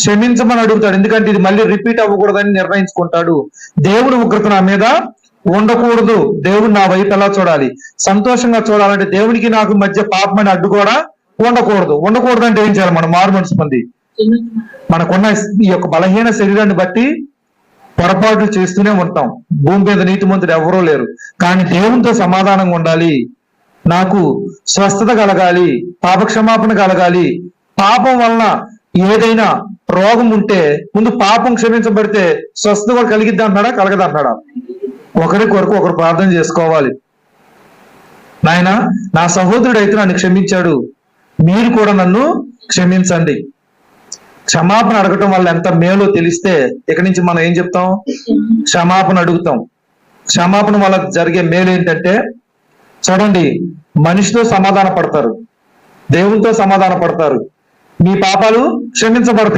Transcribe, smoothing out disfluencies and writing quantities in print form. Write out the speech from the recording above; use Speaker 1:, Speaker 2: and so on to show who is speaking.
Speaker 1: క్షమించమని అడుగుతాడు. ఎందుకంటే ఇది మళ్ళీ రిపీట్ అవ్వకూడదని నిర్ణయించుకుంటాడు. దేవుని ఉగ్రత నా మీద ఉండకూడదు, దేవుడు నా వైపు ఎలా చూడాలి, సంతోషంగా చూడాలంటే దేవునికి నాకు మధ్య పాపమని అడ్డు కూడా ఉండకూడదు అంటే ఏం చేయాలి? మనం మారు మనసు పొంది మనకున్న ఈ యొక్క బలహీన శరీరాన్ని బట్టి పొరపాట్లు చేస్తూనే ఉంటాం. భూమి మీద నీతిమంతుడు ఎవరూ లేరు. కానీ దేవునితో సమాధానంగా ఉండాలి, నాకు స్వస్థత కలగాలి, పాపక్షమాపణ కలగాలి. పాపం వలన ఏదైనా రోగం ఉంటే ముందు పాపం క్షమించబడితే స్వస్థత కూడా కలిగిద్దా అంటున్నాడా, కలగదా అంటున్నాడా? ఒకరి కొరకు ఒకరు ప్రార్థన చేసుకోవాలి. నాయన, నా సహోదరుడు అయితే నన్ను క్షమించాడు, మీరు కూడా నన్ను క్షమించండి. క్షమాపణ అడగటం వల్ల ఎంత మేలో తెలిస్తే ఇక్కడి నుంచి మనం ఏం చెప్తాం? క్షమాపణ అడుగుతాం. క్షమాపణ వల్ల జరిగే మేలు ఏంటంటే, చూడండి, మనిషితో సమాధాన పడతారు, దేవునితో సమాధాన పడతారు, మీ పాపాలు క్షమించబడతాయి.